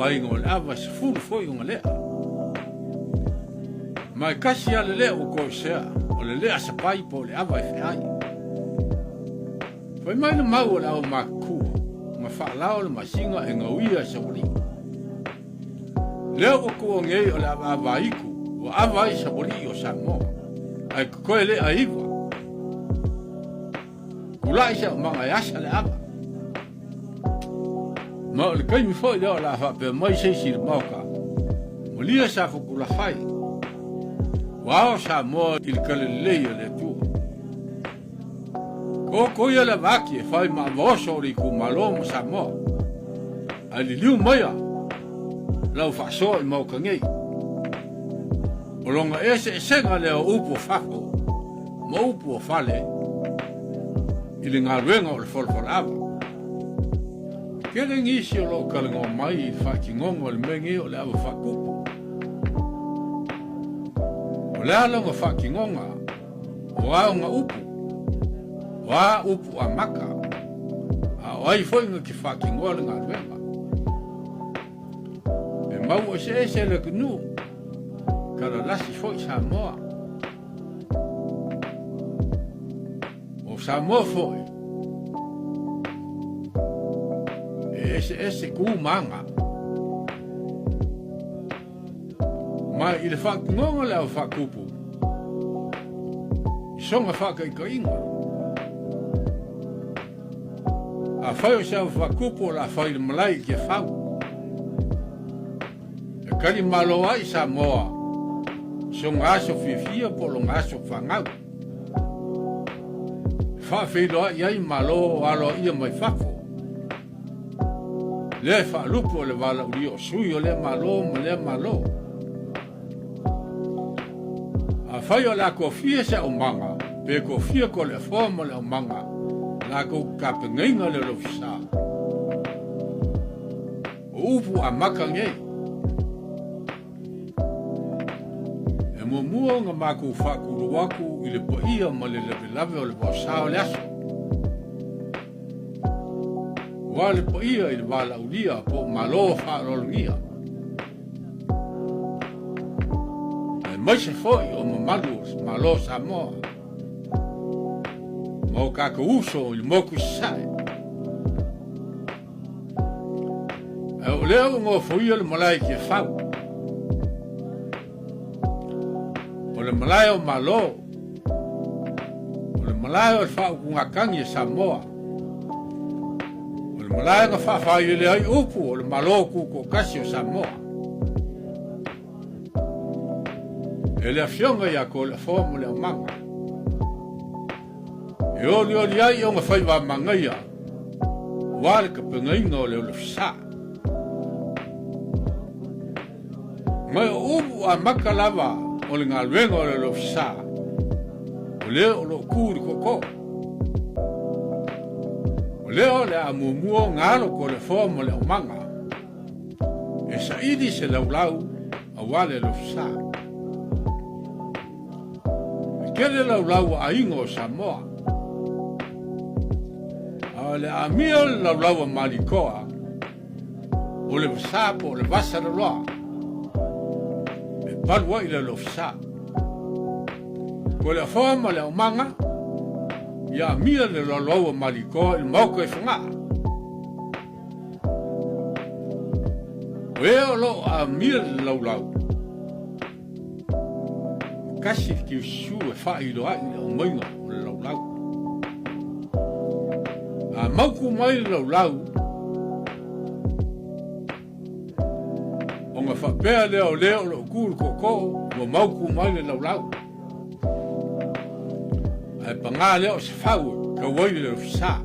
ai ngol ava se fu foi un le mai kasi ale le o ko sea o le sa pai po le ava e ai foi mai no mau la o maku ma fa la o ma singa e ngawia se oli le o ko ngei o la ava iku o ava i se oli o sa mo ai ko le aiva kula isa manga yasa le ava ma le kai mi foi la fa pe mai se sir moka mo lia sa fu kula fai wa sa mo il kalele le tu ko ia la vaki fai ma voso ri ku malo mo sa mo ali liu mai la fa so mo ka ngai o longa ese senga le upo fafo mo upo fale ile nga renga o fol ava kele ngisi o lo kalengo mai fa ki ngongo le mengi o le ava fa kupu o le ala nga fa ki ngonga o a nga upu wa upu a maka a wai foi nga ki fa ki ngonga nga renga e mau o se le kunu kala lasi foi sa moa o sa moa foi ese ku manga ma il fa ngonga le fa kupu songa fa kai inga a fa o sa fa kupu la fa il malai ke fa e kali malo ai sa moa songa so fifia polo ngaso fa ngau fa fe lo ai malo alo ia mai fa le fa lupo le vala uri o sui o le malo a fai o la kofia se o manga pe kofia ko le fomo le o manga la ko kapenga le lofisa upu a maka ngei e mo mua nga maku fakuru waku i le po ia ma le lave o le bosa o le aso wale po ia i le wala ulia po malo whaarolungia. E mai se foi o mamalu malo Samoa. Mo kaka uso i moku sae. E o leo ngō fuia le malai ki e whau. O le malai o malo. O le malai o le whau kungakangi e Samoa. Malai nga whawhai le ai upu o le malo kuko kasi o Samoa. E le awhionga ia ko le whomo le manga. E oli ai o nga whaiwa mangaia. Wale ka pengainga o le fisa. Mai o upu a maka lava o le ngā luenga o le fisa. O le o lo kūri koko. Leo le amumuo ngalo ko le fomo le manga. E sa idi se laulau a wale lo fisa. E kele laulau a ingo Samoa. A le amia le laulau a malikoa. O le fisa po le vasa le loa. E palwa i le lo fisa. Ko le fomo le manga. Ia mia le loloa maliko il mauka e whanga. O eo lo a mia le laulau. Kasi ki usu e whairo ai le o mainga o le laulau. A mauku mai le laulau. O nga whapea leo lo kuru koko o mauku mai le laulau. Ai panga leo se fau ka wai le fisa.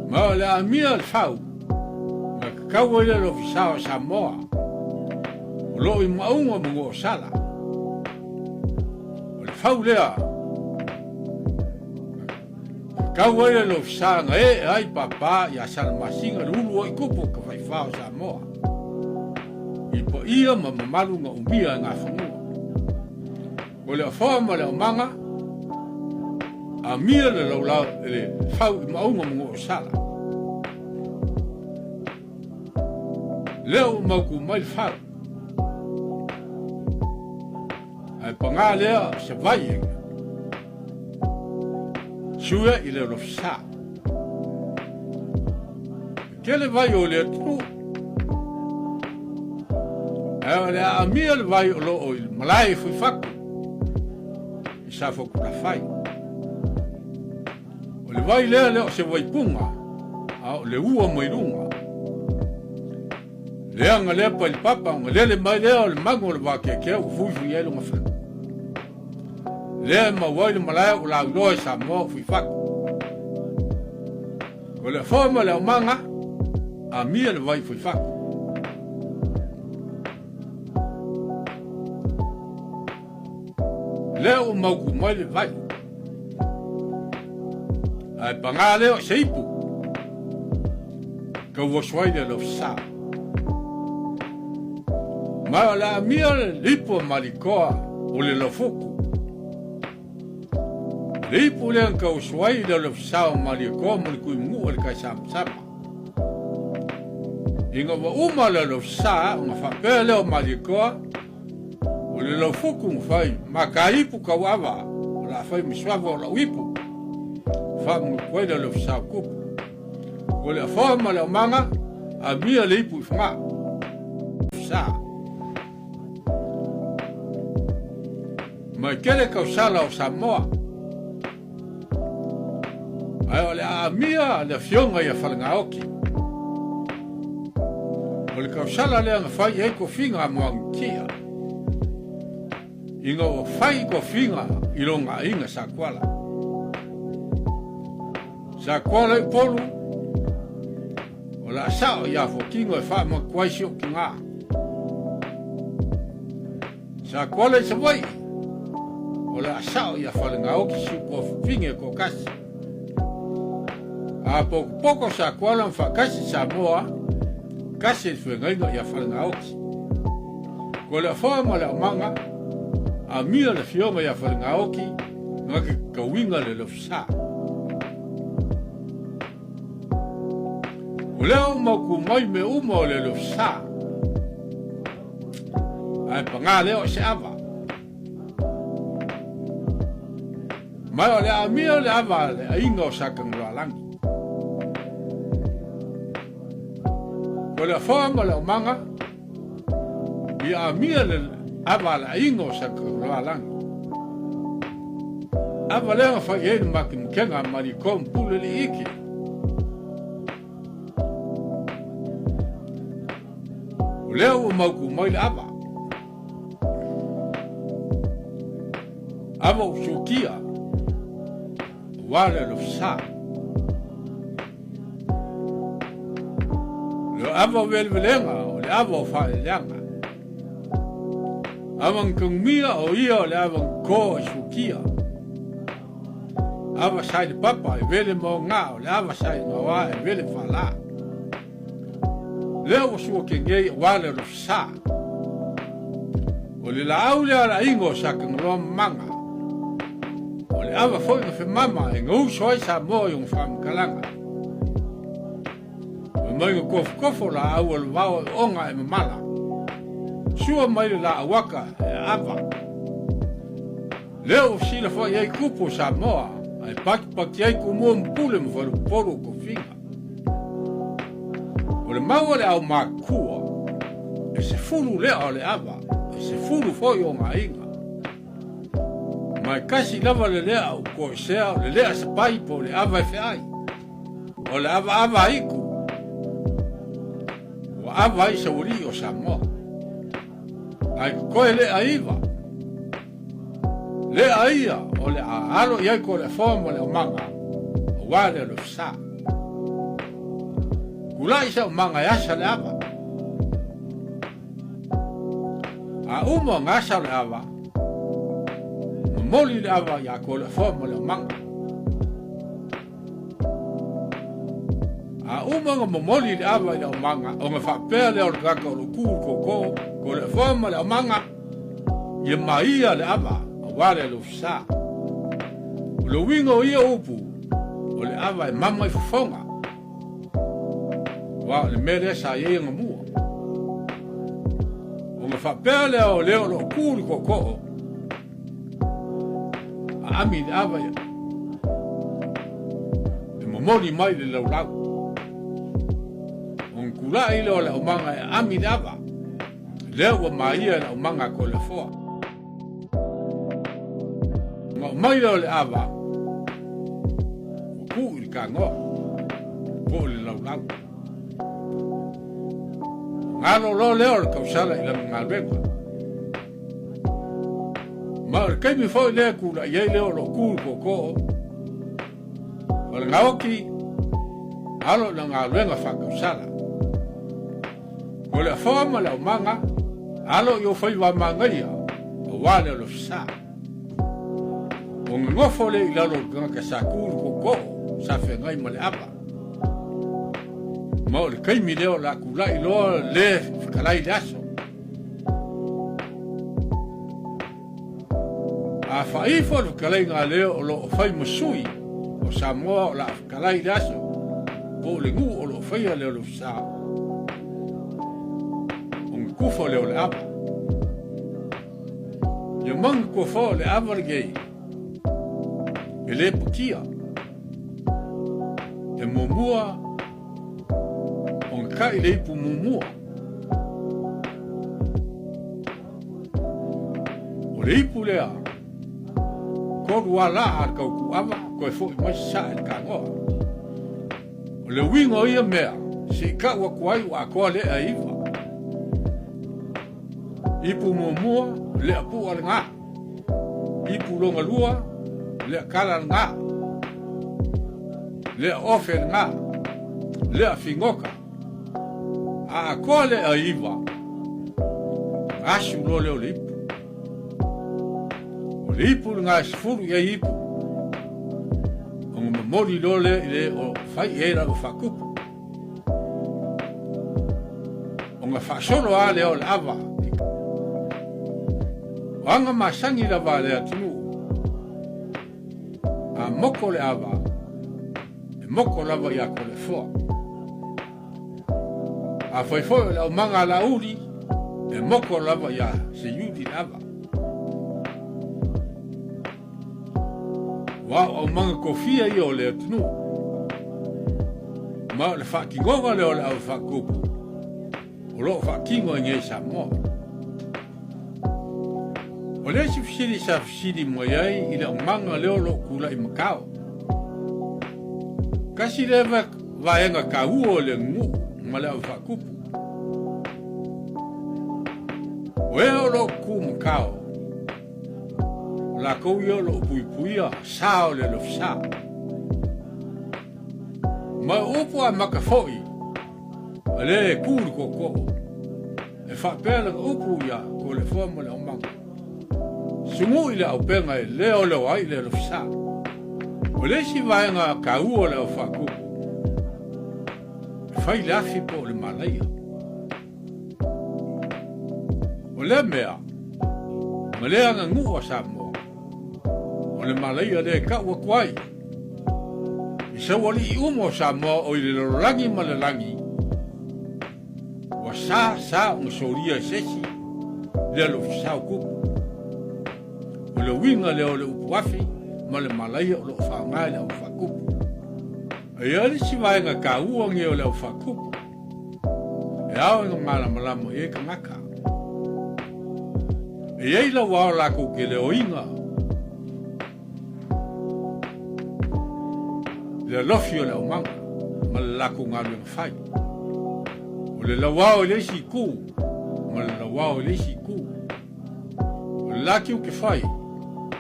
Ma le amia le fau. Ma ka wai le fisa o Samoa. O lo i maunga mungo sala. O le fau lea. Ka wai le fisa nga e ai papa ya sala masinga le ulu o i kupo ka fai fau Samoa. I po ia ma mamalu nga umbia nga whanua. O le forma le manga a mia le laulau le fau i maunga mungo o sala. leo mau ku mai fal ai panga leo se vai sua i le rofsa kele vai o le tu ai le amia le vai o lo o il malai fu faku i sa fo la fai o le vai leo se vai punga a le ua mai runga le anga le pa il papa le mai leo le mango le va ke o fu fu yelo ma fla le ma wai le malai o la lo sa mo fu faku o le forma le manga a mia le vai fu faku leo mau ku mai le vai ai panga leo seipu ka wo swai le sa ma la mia lipo malikoa o le lofuku lipo le ka swai le sa malikoa mo ku mu le ka sam inga wa uma le sa nga fa pele o malikoa o le lofuku fai makaipu ka wawa la fai miswava la wipu fa mo ko le sa ku o le forma le manga a mia lipo fa sa ma kele ka sala o Samoa ai ole a mia le fionga ia falngaoki ole ka sala le fai e ko finga mo kia inga o fai ko finga i longa inga sakwala i polu ola sao ia fo kingo e fa mo kwaisio kinga sakwala i savai ola sao ia falngaoki si ko finge ko kasi a poco sakwala fa kasi Samoa kasi fengainga ia falngaoki ko le forma le manga a mia le fioma ia falngaoki ngake kawinga le lofsa o leo maku mai me uma le lofsa ai panga leo se ava mai ole a mia le ava le inga o sakang langi ko le forma le manga ia mia le ava la inga o sakang langi ava le fa ye makim kenga mari kom pule le iki o leo maku mai le ava o sukia wale lo sa lo ava velvelenga o le ava fa lenga avan kumia o ia le ava ko sukia ava sai de papa e vele mo nga o le ava sai no wa e vele fala leo su ke ngai wale lo sa o le laule ala ingo sa ke no manga le ava foi no fe mama e ngou soi sa mo yung fam kalanga mai ko kofo la au le vao onga e mala sua mai la awaka ava leo si la foi ai kupo sa mo ai pak ai ku mo mpule mo fo poro ko finga o le mau le au makua e se fulu le ale ava e se fulu foi onga inga mai kasi lava le lea o ko sea le lea se pai po le ava fe ai o le ava iku o ava i se uri o Samoa ai ko le aiva le aia o le alo i ai ko le forma le manga o wale lo sa kula i se manga ya sa le ava a umo ngasa le ava moli le ava ya ko le forma le manga a uma moli le ava le manga o me fa pele o ga ko ku ko le forma le manga ye mai le ava o wale lo sa lo wingo ia upu o le ava e mama i fonga wa le mere sa ye ngamu nga whapea leo lo kūri ko a ami de awa ia e momori mai le lau on kula i leo le umanga e ami de awa leo wa maia le umanga ko le foa ma mai leo le awa kūri ka ngoa ko le lau ngalo lo leo le kausala i la ngalbenga ma kai mi foi le kula ye leo lo kul ko wal ngawki alo la ngalbenga fa kausala wala forma la manga alo yo foi wa manga ia wala lo sa on ngofo le la lo ka sa kul ko sa fe ngai male apa ma le kai mi leo la kula i lo le kalai daso a fai fo le kalai nga leo lo fai musui o Samoa la kalai daso ko le ngu o lo fai leo lo sa on kufo leo le apa yo mang kufo le apa le gei ele pukia e momua on kai le pu mumua o le pu lea ko wala ar ka ku ava ko fo mai sa el ka ngo o le wingo ia mea si ka wa kwai wa ko le aiva ipu mumua le pu al nga ipu longa lua le kala nga le ofer nga le fingoka a kole a iwa ashu lo le olipu nga sfuru ya ipu on mori lo le o fai era o fakupu on fa solo ale o lava anga masangi la vale atu a moko le ava e moko lava ya kole fo a foi la manga la uri e moko lava ya se yudi lava wa o manga kofia yo le tnu ma le fa kingo le o la fa kupu o lo fa kingo nge sa mo o le si sa fsidi mo yai ila manga le o lo kula i makao kasi leva va enga ka u le ngu mala fa kupu o lo ku makao la ko yo lo puipuia sao le lo sa ma upo a makafoi ale ku ko e fa pela upo ya ko le forma le manga sumu ile au penga le o le ai le lo sa o le si va enga ka u le fa kupu fai la fi po le malaya o le mea ma le anga ngu o sa mo o le malaya le ka wa kwai i sa wali i umo sa mo o i le rangi ma le rangi wa sa un soria sesi le lo sa kupu o le winga le o le upuafi ma le malaya o lo fa ngai le o fa kupu e ali si vai nga ka uange o le o fa kupu e au nga malamo e ka maka e ei la wao la ko ke le oinga le lofio le o manga ma le lako nga le fai o le la wao le si ku ma le la wao le si ku o le laki o ke fai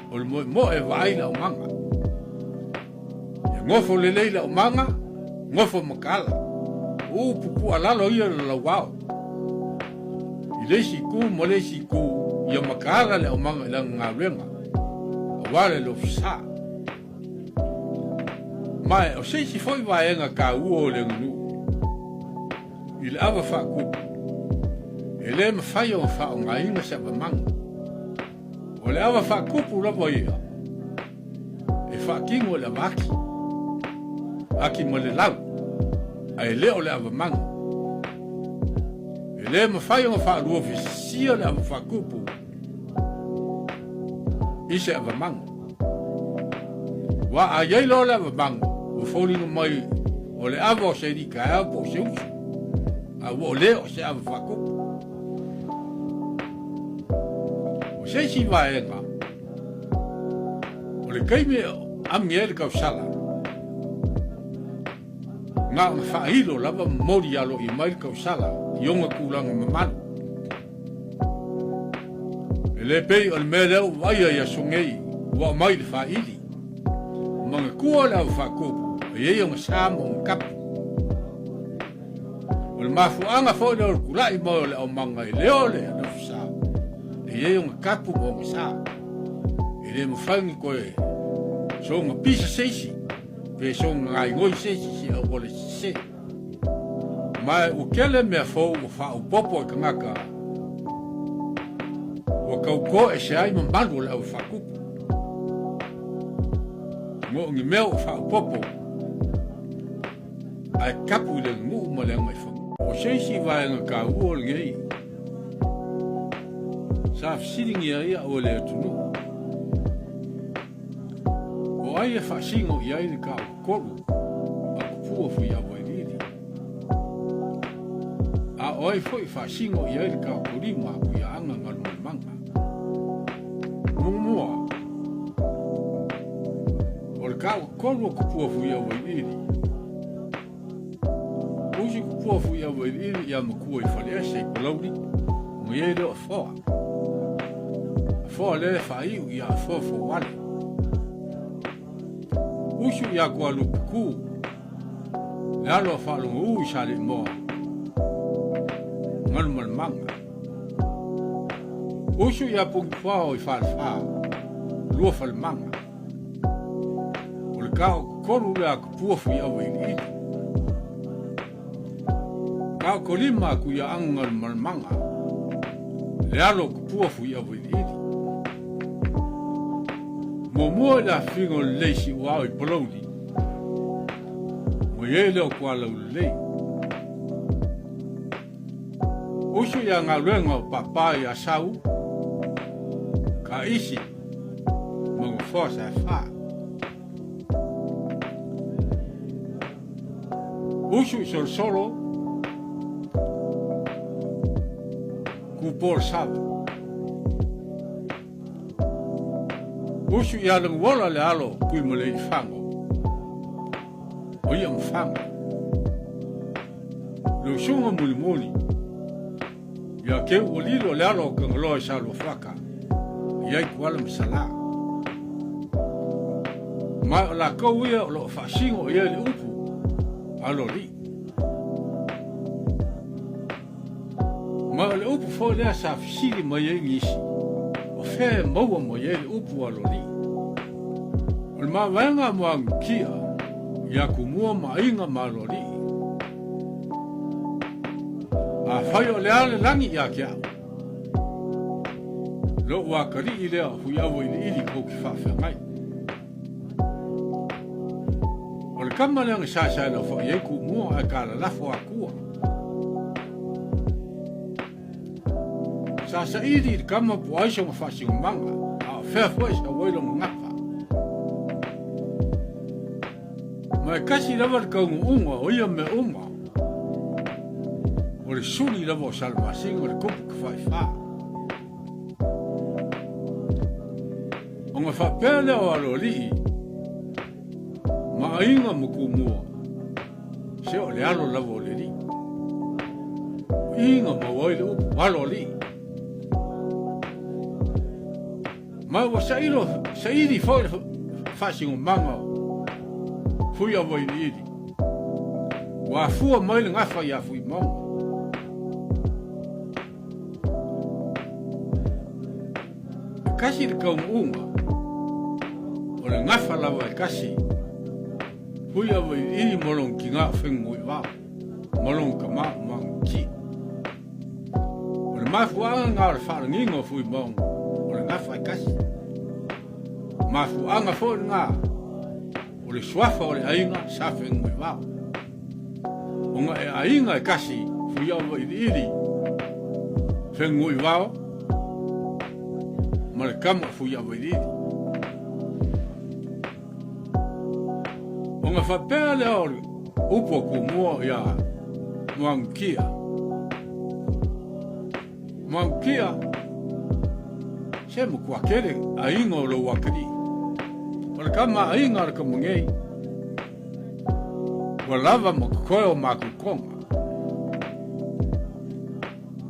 o le mo e vai la o manga ngofo le leila o manga ngofo makala o pupu alalo ia la wao i le si ku mo le si ku ia makala le o manga la ngawenga o wale lo sa mai o sei si foi vai nga ka u o le ngu il ava fa ku ele me fai o fa o ngai nga sa manga o le ava fa ku pu la boia e fa kingo la maki aki mo le lau a e leo le ava manga e le mawhai o whaalua fisia le awa whakupu i se awa manga. Wa a iei lo le awa manga o whaulinga mai o le awa o se di ka ea po se usu. A wo le o se awa whakupu. O se si waenga o le kaime ami e le kausala. Ngā whaahilo lava mori alo i mai kausala i onga kūlanga mamanu. E le pei o le mea leo waia ia songei wa mai le whaahili. Manga kua leo whaakopu e ei onga sāma o kapu. O le mafuanga fo leo kulai mai o le au manga i leo le anu sā. E ei onga kapu o onga sā. E le mawhaingi koe so onga pisa seisi. Pe so ngai ngoi seisi si a wole se. Mai o kele mea fo o wha o popo i kangaka. O kauko e se ai mamanu le au whakupu. Ngo ngi mea o wha o popo. Ai kapu le ngu ma le ngai whangu. O seisi vaenga ka uo le ngei. Sa fsiringi a ia o le atunu. O ai e whaasingo i ai le ka o koru. A kupua fui a wairiri. A o ai foi whaasingo i ai le ka o korima kui a anga ngaru mai manga. Mumua. O le ka o koru a kupua fui a wairiri. Usi kupua fui a wairiri i a makua i whalea se i palauri. Mui leo a whoa. A whoa le whaiu i a whoa fo wale. Usu ia kua lupuku. Le alo whaalunga ui sale moa. Ngalumal manga. Usu ia pungi whao i whaalwha. Lua whal manga. O le kao koru lea kupuafu i awa ili. Kao kolima ku ia angalumal manga. Le alo kupuafu i awa ili. Mua la fingo leisi wao i poloudi. Mo ye leo kua lau lei. Usu ia ngā ruenga o papa i asau. Ka isi. Mongo fosa e wha. Usu i sol solo. Ku por sabu. Usu ia lang wala le alo kui mo le i whango. O ia mwhanga. Leo sunga muli muli. Ia keu o lilo le alo ka ngaloa i salo whaka. Iai kuala msala. Mai o la kou ia o lo whaasingo ia le upu. Alo li. Mai o le upu fo lea sa fisiri mai e ngisi. O whea maua mo ye le upu alo li. O le mawenga mua kia, ia kumua mainga ma alo li. A whai o le ale langi ia kia. Lo wakari i lea hui awo i le ili kou ki whawhia ngai. O le kama leanga sasai lau whai e kumua a ka la lafo a kua. Sa sa iri i kama po aisha ma whasingo manga, a whea fwai sa wailo ngapa. Mai kasi lawa kaungu unga o ia me unga. O le suni lawa o salmasingo le kupu ka whai wha. O ngā whapele o alo lii, ma inga muku mua, se o le alo lawa o le li. Inga ma waile upu alo lii. Mai wa sairi foi whasingo manga fui a wai iri. Wa fua mai le ngafa ia fui maunga. Kasi le kaunga o le ngafa lawa e kasi fui a wai iri molong ki ngā whengu i wā. Molong ka maa maunga ki. O le mafuanga ngā le wharangingo fui maunga. O le ngafa e kasi. Mafuanga fo ngā. O le swafa o le ainga sa whengu i wā. O ngā e ainga e kasi fui awa i iri. pengu i wao, ma le kama fui a wairiri. O ngā whapea le ori, upo ku mua ia Moankia. Moankia, se mo kua kere a inga o lo wakari. O le kama a inga ar ka mungei. Wa lava mo koe o maku konga.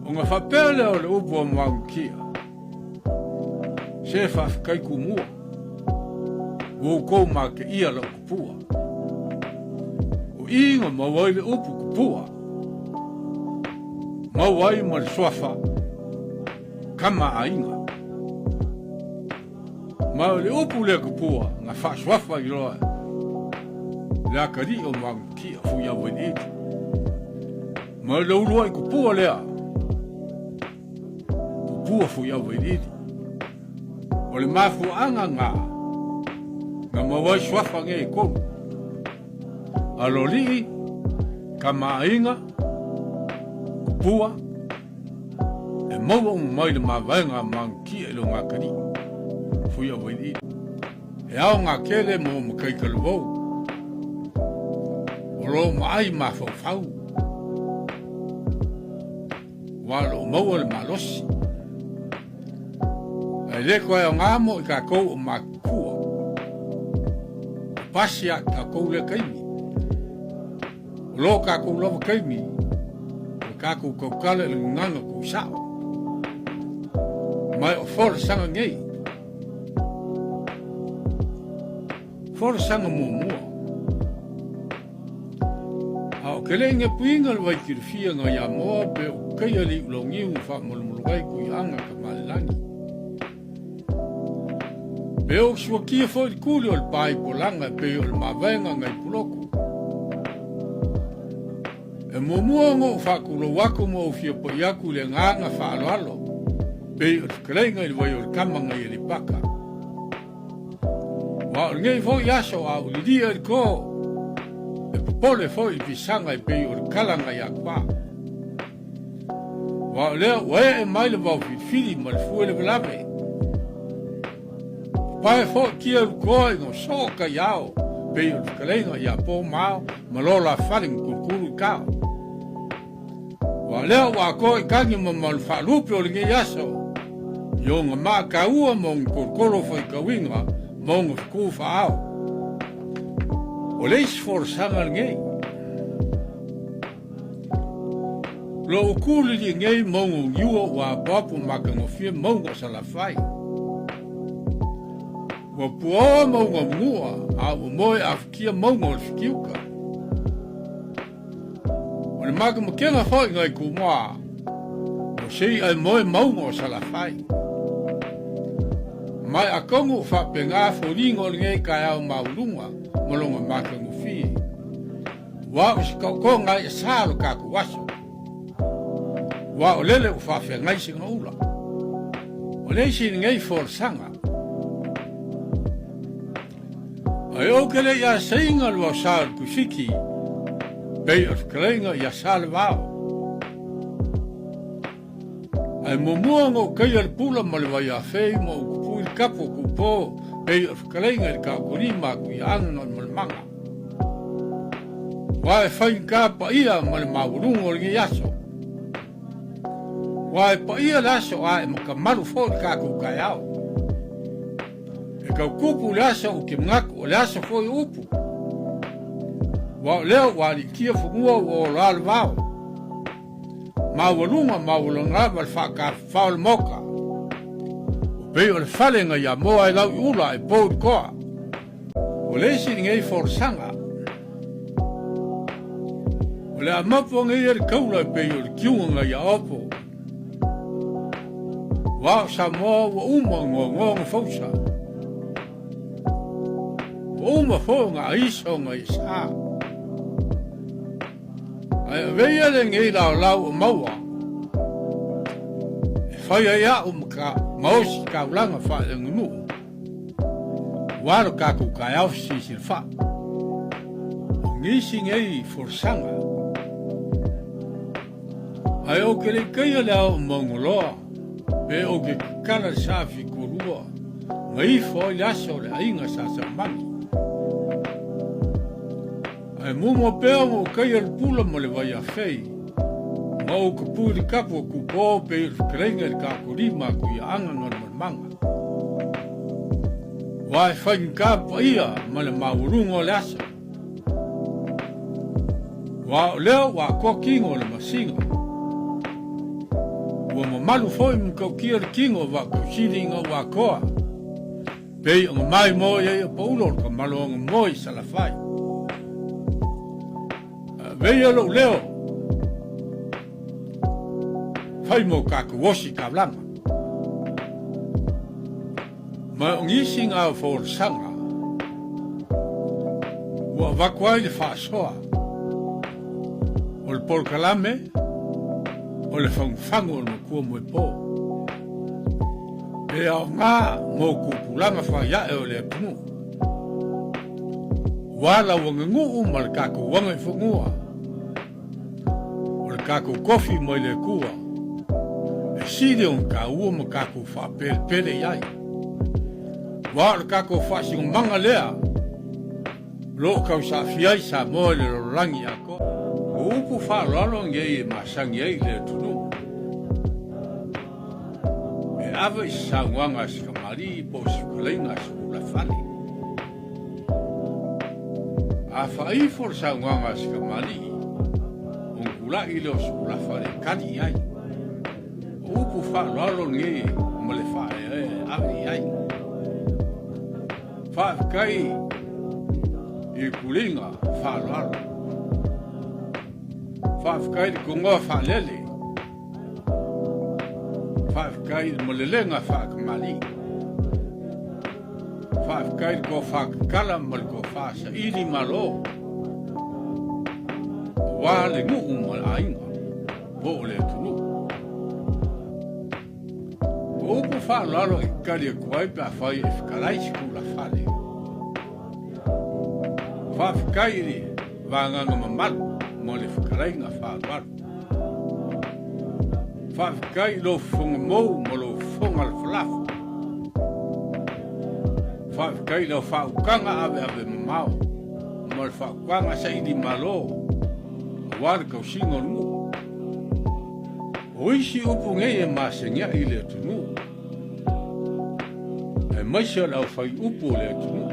O ngā whapea le o le upo o Moankia. Se whawhikai ku mua. Wou kou ma ke ia lau kupua. O inga ma wai le upu kupua. Ma wai ma le swafa. Kama a inga. Ma le upu le kupua. Nga wha swafa i roa. Le akari o Moankia fuia wai iti. Ma le urua i kupua lea. Kupua fuia wai iti. O le mafu anga ngā. Nga mawai swafa nge i konu. Alo lii, ka mainga, kupua, e maua mai le mawaenga Moankia ilo ngā kari. Fuia waini. E ao ngā kere mo makai kalawau. O lo maai mawhauwhau. Walo maua le malosi. E leko e o ngāmo i ka kou o makua. Pasia ka kou le kaimi. Lo ka kou lava kaimi. O ka kou kaukale le nganga kou sao. Mai o fora sanga ngei. Fora sanga mua. Ao kele nge puinga le waikiri fia nga ya moa pe o kaya li ulongi u wha mulumulugai kui anga ka malilangi. Pe o sua kia fo i kuli o le pai polanga pe o le mawaenga ngai puloku. E mumua ngo whakulo waku mo ufia po iaku le nganga whaaloalo. Pe o le whakareinga i wai o le kamanga i le paka. Wa o ngei fo i aso a ulidia i ko. E popole fo i pisanga i pe o le kalanga i akwa. Wa o lea wae e maile wau fili ma le fuele velave. Pai fo kia rukoa i ngō soka iao. Pe o le whakareinga i a po mao ma lola wharing kurukuru i kao. Wa lea wa ko i kangi ma ma le whaalupe o le ngai aso. Yo ngā maa ka ua mo ngā korokoro fai ka winga mo ngā whaku whaao. O leisi for sanga ngei. Lo ukuli li ngei mo ngā ngiua wa papu maka ngofia mo ngā salafai. Wa pua mo ngā mua a o moe afkia mo ngā whikiuka. O le maka makenga whai ngai kumua. O sei ai moe mo ngā salafai. Mai a kongu whape ngā whoringo ngei kai au maulunga molonga maka ngufi. Wa o si kau ngai e sālo kaku waso. Wa o lele o whawhia ngai singa ula. O leisi ngei for sanga. Ai o kele ia seinga lua sālo kusiki. Pei o whakarenga ia sālo wao. Ai mumua ngō kaya le pula ma le wai a whei mo kupui kapo kupo pei o whakarenga le kakurima kui anana ma le manga. Wae whai ka pa ia ma le maurungo le ngi aso. Wae pa ia le aso a e makamaru fo le kaku kai au. E kau kupu le aso o ke mngaku o le aso fo i upu. Wa leo wa li kia fungua o la le vao. Mawalunga mawalanga wal whaka whaol moka. O pei o le whalenga ia moa e lau i ula e pōri koa. O leisi ni ngei forsanga. O le amapo ngei e kaula e pei o le kiunga ia opo. Wa sa moa wa uma ngonga fausa. Wa uma fonga iso ngai saa. Ai veia le ngei lau o maua. E whaia ia o maka maosi ka ulanga wha e ngunu. Waro kaku kai au sisi le wha. Ngisi ngei forsanga. Ai o ke le kai le au mongoloa. Pe o ke kala safi kurua. Ngai fo laso le ainga sa mangi. Ai mumo peo mo kai al pula mo le vai a fei. Mau ka puri kapu ku po pe krenga le kakurima ku ia anga ngon manga. Wai fain kapu ia ma le maurungo le asa. Wa leo wa kokingo le masinga. Wa mamalu foi mo ka kia le kingo wa kusiringa wa koa. Pei ang mai mo ia paulo ka malonga moi salafai. Veia lo leo. Fai mo kaku wosi ka blanga. Ma ngisi nga for sanga. Wa vakwai le fasoa. O le polkalame. O le fanfango o le kua mo po. E au ngā mō kupulanga whaia e o le pungu. Wala wanga nguu ma le kako wanga i whangua. O le kako kofi mo le kua. E siri on ka ua ma kako whapele iai. Wa le kako whasingo manga lea. Lo kau sa fiai sa mo le rorangi ako. O upu whalalo ngei e masangi ei le tunu. Ava i sauanga si ka mari po si kulenga si kula fale. A whai for sauanga si ka mari, on kula i leo si kula fale kani ai. Upu whalalo nge mo le whae avi ai. Whakai i kulenga whalalo. Whakai i kunga whalele. Whakai mo le lenga whakamali. Whakai ko whakakala mo le ko whasa ili malo. Wa le ngu mo le ainga. Po le tunu. Opo whalalo i kari a kuai pa whai e whakalai siku la whale. Whakai ri wanganga mamalu mo le whakalai nga whakaru. Whakai lo whunga mou mo lo whunga le whalafu. Whakai lo whaukanga ave mamau. Mo le whaukanga sa ili malo. Wale kau singo ngu. O isi upu ngei e masengia i le tunu. E maisa lau whai upu le tunu.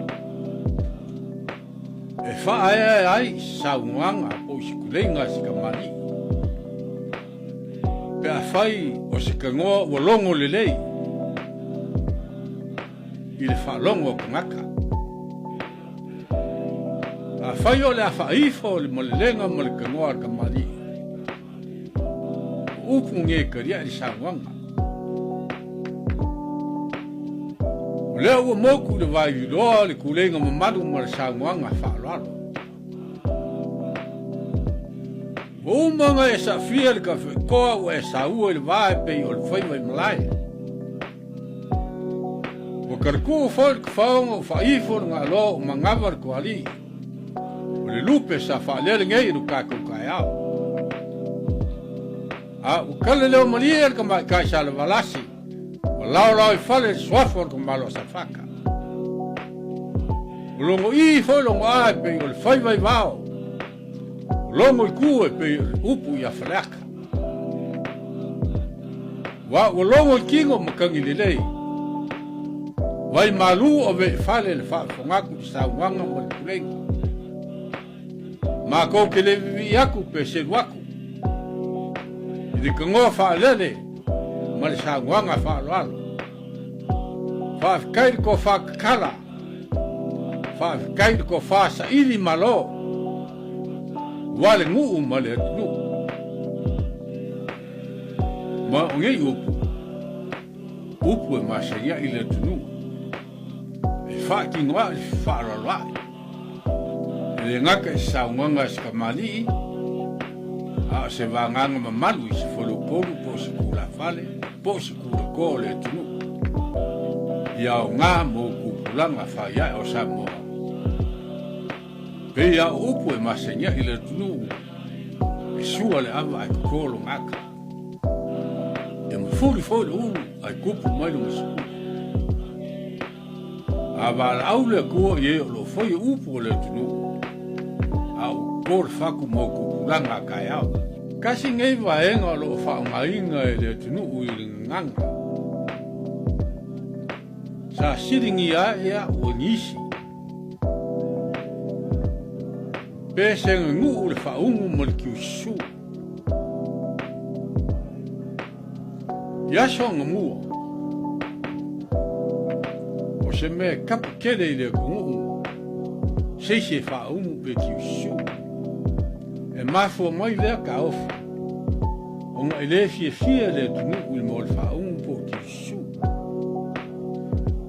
E whae ai saunga o si kulenga si ka mani. Pe a whai o se kangoa ua longo le lei. I le whalongo ka ngaka. A whai o le a whaifo le mo le lenga mo le kangoa ka mari. Upu nge karia i sauanga. O lea ua moku le vai iloa le kulenga mamadu mo le sauanga whalalo. O manga e sa fia le ka whekoa o e sa ua le vae pei o le whaiwai malai. O karaku o whai ka whaonga o whaifo ngā lo o mangawar ko ali. O le lupe sa whalele ngei no kako kai au. A o kale leo malia ka mai kai sa le valasi. O lau lau i whale swafo ka malo sa whaka. O longo i whai longo ai pei o le whaiwai vao. Longo i kua pe upu i a whaleaka. Wa o longo i kingo makangi le lei. Wai malu o ve whale le whafongaku i sauanga mo le kurengi. Ma kou ke le vivi aku pe se waku. I de kangoa whaalele ma le sauanga whaaloalo. Whaafikairi ko whaakakala. Whaafikairi ko whaasa ili malo. Wale nguu ma le atunu. Ma o ngei upu. Upu e masaria i le atunu. E whaaki ngoa i whaaralai. E le ngaka i saunganga ska mali. A se vanganga mamalu i se wholopolu po se kula whale. Po se kula ko le atunu. Ia o ngā mō kupulanga whaia o Samoa. Pea upu e masenya i le tunu. E sua le awa ai kukolo ngaka. e mafuri foi o ai kupu mai no mas ava aule ko ye lo foi upu le tunu au por faku mo ku langa kaya kasi ngai vaenga lo fa mainga le tunu uinganga sa siringi ya o nisi pese ngu le fa mo le kiusu ya shong mu o se me kap kede le ku se fa pe kiusu e mai fo mai le ka of on ele fie le tunu ul mo fa po kiusu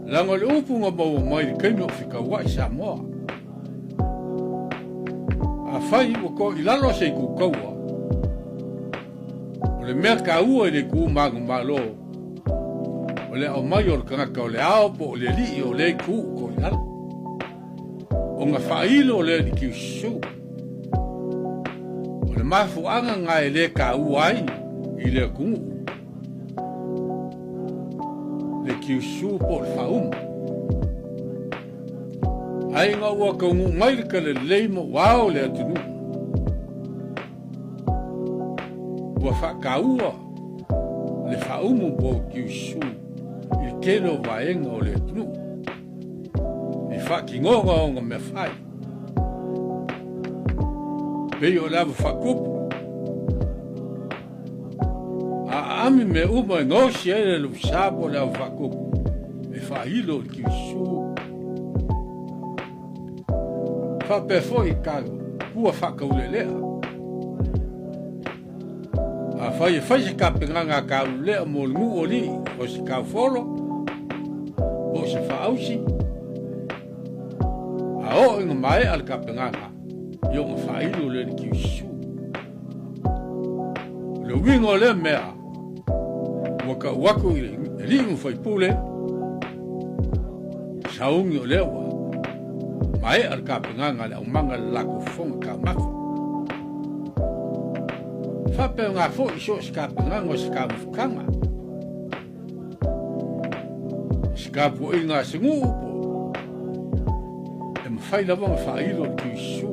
la ngol upu ngo mai ke no fika wa sa mo a fai ko ilalo se ku ko le merka ua le ku magu malo o le au mayor kanga o le ao po le li o le ku ko la o nga failo le ki su o le mafu anga nga le ka uai i le ku le ki su po fa ai nga ua ko mai ka le mo wao le tunu wa fa kaua le fa po kiusu il keno vaenga o le tunu e fa kingonga o me fai pe o la fa kupu a ami me uma no siele lo sabo la fa kupu e fa hilo kiusu fa pe foi kago pua fa kaulelea a fai se kapenganga ka le mo ngu oli o se ka folo o se fa ausi a o ng mai al kapenganga yo mo fai lo le ki su le wingo le mea waka waku li mo fai pule saung yo le wa mai al kapenganga le manga la ko fon ka mafu fape nga fo iso skapa nga skapa fukanga skapa inga singu po em fai lava fai lo kisu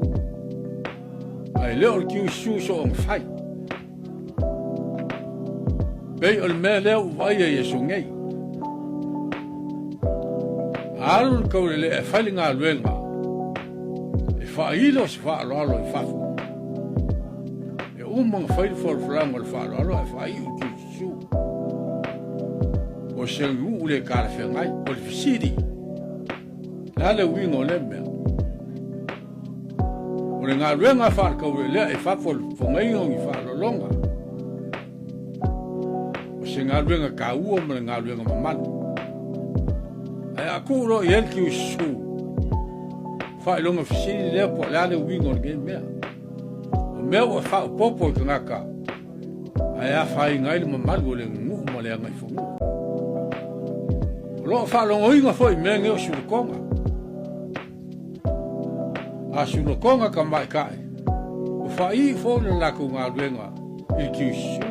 ai le kisu so on fai bei ol mele vai ye sungei al ko le fai nga luenga e fai lo sfa lo fa umang fai for frango fa lo fai u kisu o se u le kar fe ngai o fisiri la le wingo le me o le nga renga fa ko le e fa for ngai o fa lo longa o se nga renga ka u o me nga renga mamal ai akuro yer kisu fa longa fisiri le po la le wingo le me meu fa popo ngaka aya fa ngai le mamal le ngu mo le ngai fu lo fa lo ngoi nga foi me nge su konga a su no konga ka mai kai o fa I fo le la ku nga renga il kisu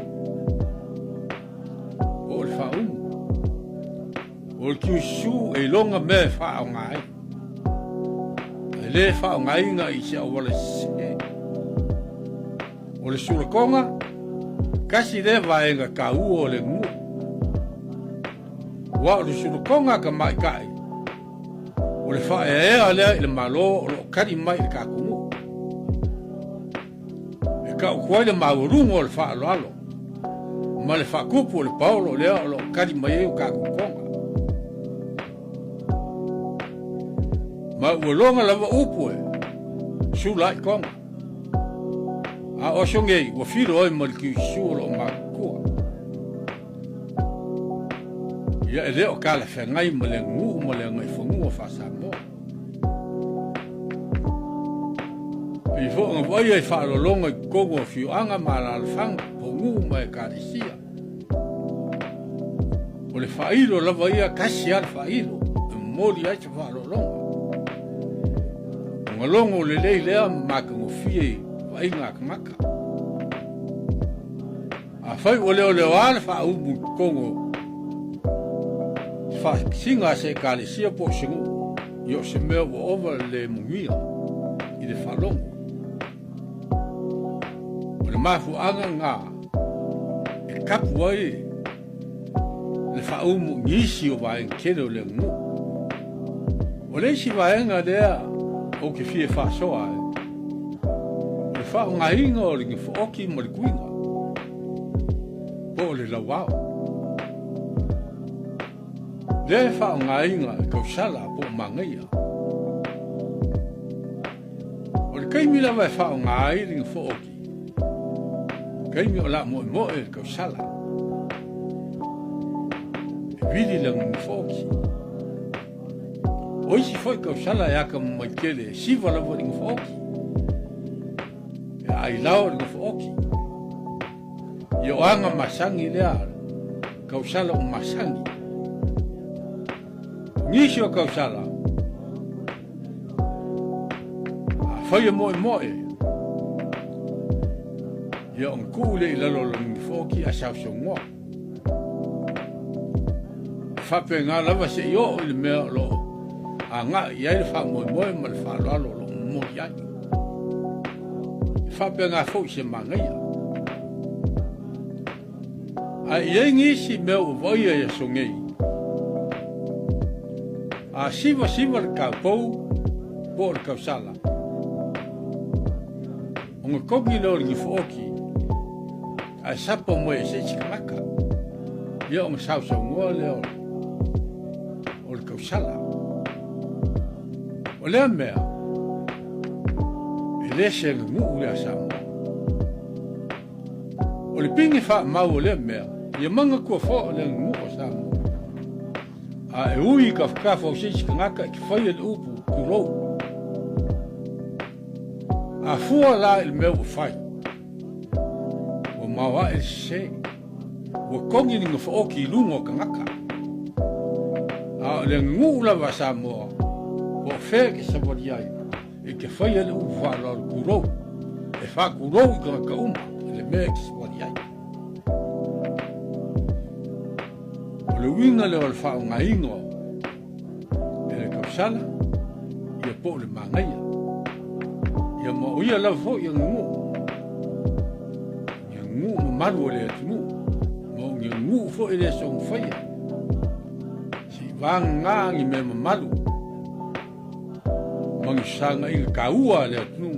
o fa o kisu e longa me fa ngai le fa ngai nga I se o le o le sulakonga kasi le vaenga ka u o le ngu wa o le sulakonga ka mai kai o le fa e ale le malo o kari mai ka kumu e ka o kwai le maurungo o le fa alo ma le fa kupu o le paulo le o kari mai ka kukonga ma o longa lava upu e su lai konga a o songe o filo o mal ki suro ma ko ya le o kala fe ngai malengu malengai fongu fa sa mo i fo ngo vai fa lo longa ko go fiu anga mala al fang fongu mai ka sia o le failo la vai kasi al failo mori ai fa lo longa ngolongo le le ma ko fie ai ngak maka A fai o leo ala fa umu kongo. Fa singa se kalesia po singu. Yo se mea o over le mungia. I le falongo. O le mafu anga ngā. E kapu ai. Le fa umu nisi o vai kedo le ngu. O le si vaenga dea. O ke fie fa soa. O le fa o ngā inga o le ngifu oki mo le kuinga. Po le lawao. Le fa o ngā inga kausala po mangaia. O le kaimi lawa e fa o ngā iringa fo oki. Kaimi o la mo e kausala. E vidi lang fo oki. O isi foi kausala e aka maikele siva lawa ringa fo oki. E ai lao ringa fo oki. Yo anga masangi lea, kausala o masangi. Nisi o kausala. A whaia moe. Yo ang kule i lalo langi foki a sauso ngoa. Whape ngā lava se yo i le mea lo. A ngā i ai le wha moe ma le wha lalo lo mo iai. Whape ngā fau se mangaia. A iei ngisi mea o vaia ia songei. A siva le kaupou, po le kausala. O ngā koki leo ringi fooki, a sapa moe se chikamaka. Ia o ngā sausa ngoa leo o le kausala. O lea mea, e lese ngu lea sama. O le pingi wha mau o lea mea, ia manga kua fo le ngu o sama. A e ui ka whakawha o sisi ka ngaka ki whaia le upu kurou. A fua la il mea o whai. O mawa e se. O kongi ni nga whaoki i lungo ka ngaka. A le ngu la wa sa moa. O whea ke sabori ai. E ke whaia le upu whala o kurou. E wha kurou i ka ngaka uma. Le mea ke sabori ai. Le winga le wha o ngā ingo e le kausala ia po le mangaia ia ma o ia lau fo ia ngu ma maru o le atunu ma o ia ngu fo i le song whaia si vanga ngi me ma maru mangi sanga i le kaua le atunu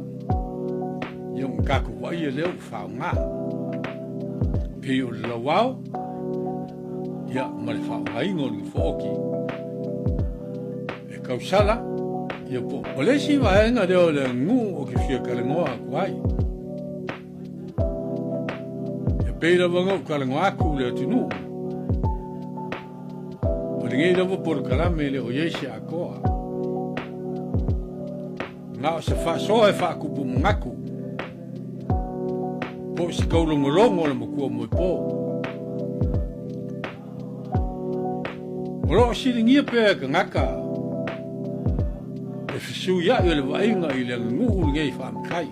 ia ngakaku wa ia leo wha o ngā pe o le lawao ia ma le whaingo ni whaoki. E kausala, ia po polesi waenga reo le ngu o ki whia karengoa kuai. Ia peira wanga o karengoa aku le atinu. O le ngei rawa por karame le o yeisi a koa. Ngā o se whasoa e whaakupu mangaku. Po si kaulongolongo le makua moe po. Oro siringia pea ka ngaka. E fisu ia i le wainga i le ngu ngei whaamkai.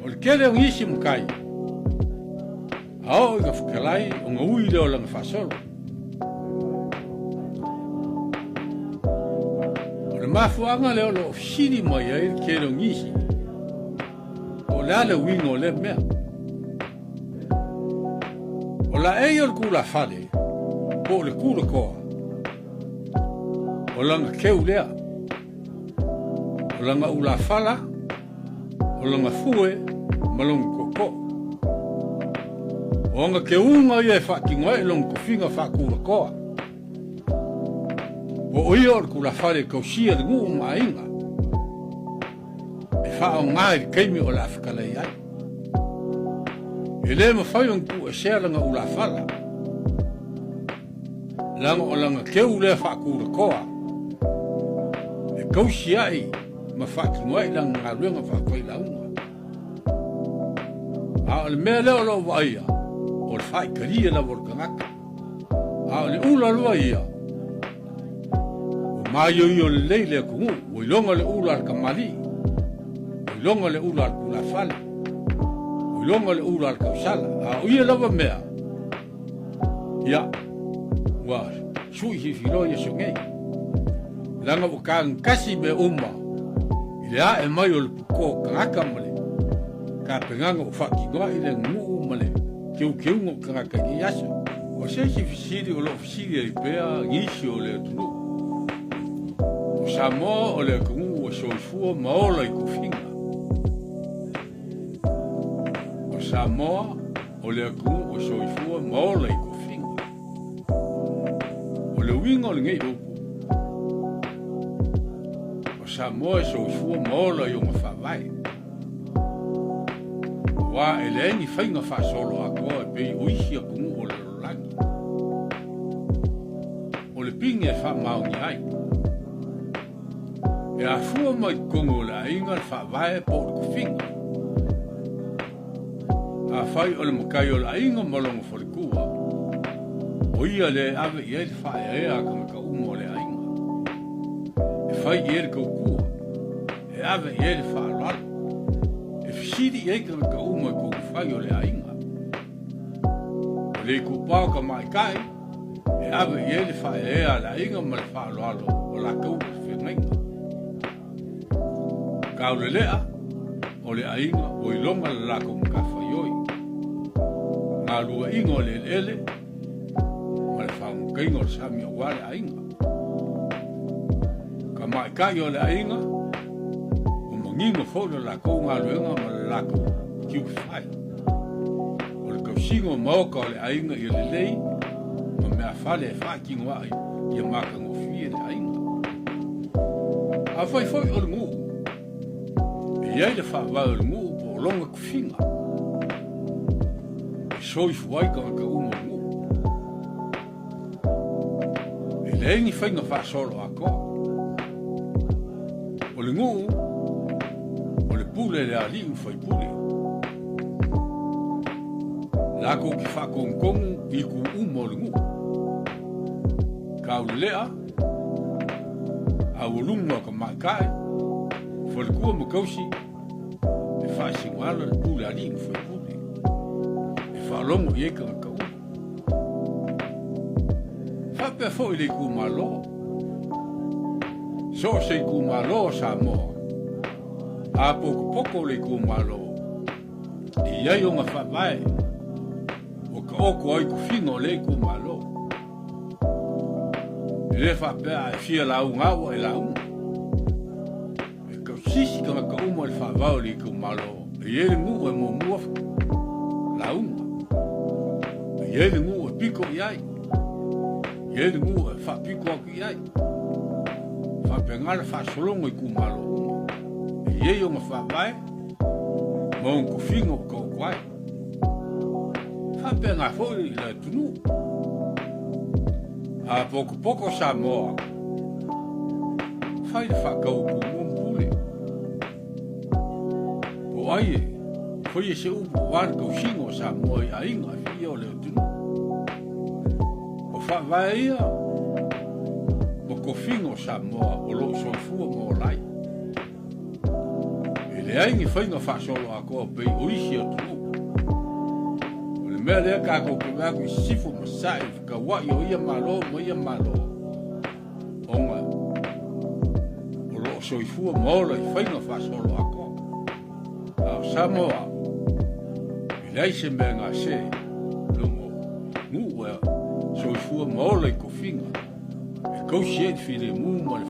O le kele o ngisi mkai. Ao i ka whakalai o ngā ui leo langa whasolo. O le mafuanga leo lo ofisiri mai ai le kele o ngisi. O le ale wingo le mea. O la e o le kula whale. Po le kula koa. O langa keu lea. O langa ula fala. O langa fue. Malonga koko. O langa ke unga ia e whakingoa e longa kofinga whakula koa. O ia o le kula fale kausia le ngu ma inga. E wha o ngai keimi o la whikalei ai. E le ma whai on ku e sea langa ula fala. Langa o langa keu lea whaakura koa. E kausi ai ma whaakingoa i langa ngā ruenga whaakoi launga. A o le mea leo lo waia, o le whaai karia la wor kangaka. A o le ula lua ia. O mai o le leile kungu, o ilonga le ula al kamali. O ilonga le ula al kula fale. O longa le ura ka sala a uia lava mea ya wa sui hi filo ya songe langa bukan kasi be umma ia e mai o le puko kangaka male ka penganga o faki goa ile ngu male kiu ngo kangaka ki yaso o se si fisiri o lo fisiri e pea ngisi o le tunu o Samoa o le kungu o soifua maola i kufinga o Samoa o le kungu o soifua maola i kufinga o le winga o le ngei upu Samoa soifua maola i o mawhawai wa e le ni whainga whasolo a koa e pei uihi a kungu o le rolangi o le pinge e whamaungi ai e a fua mai kongo le ainga le whawai po le kufinga a whai o le makai o le ainga malonga whalikua o ia le ave i e le whae ea ka umo le ainga e whai i e le kaukua e ave i e le whaalala e fisiri i e ka umo e kou whai o le ainga o le kupao ka mai kai e ave i e le whae ea le ainga ma le whaalalo o la kou le whengainga ka le lea o le ainga o i longa le lako mga whaioi ngā lua inga o le ele ma le whaungainga o le sami o wale ainga ka mai kai o le ainga o manginga fōle la kou ngā luenga ma le lako kiu whai o le kausinga o maoka o le ainga i le lei ma mea whale e whakinga wai i a maka ngofie le ainga a whai whai o le ngu iai le whawau le ngu po longa kufinga e soifu ai ka uma ngu e leingi whainga whasolo a koa o le ngu o le pule le ali u whai pule lako ki whakongkongu i ku uma o le ngu ka ule lea a ulunga ka maikai Falkua makausi e whaasingwala le pule ali mwhai pule e whaalongo i eka ngakau whapea fo i le ku malo so se ku malo Samoa a poko le ku malo i ai o ngā whapae o ka oko ai ku whinga o le ku malo e le whapea e fia lau ngawa e lau sisi ka ka uma le whawau li ku malo e ele ngu e mo mua la uma e ele ngu e piko i ai e ele ngu e wha piko aku i ai wha pengale wha solongo i ku malo uma e ele o ma whawai mo un kufingo o kou kwai wha penga fōi i la tunu a poko Samoa whai le whakau ku mumpule ai foi ese upo war ko singo Samoa a inga fio le tunu o fa vai o ko fingo Samoa o lo so fu mo lai ele ai ni foi no fa solo a ko pe o isi o tunu o le mele ka ko ke va ko sifu mo sai ka wa yo ia malo onga o lo so fu mo lai foi no fa solo a ko Samoa i leise me ngā se lungo ngu ea so i fua maola i ko finga e kousi e te while mū ma le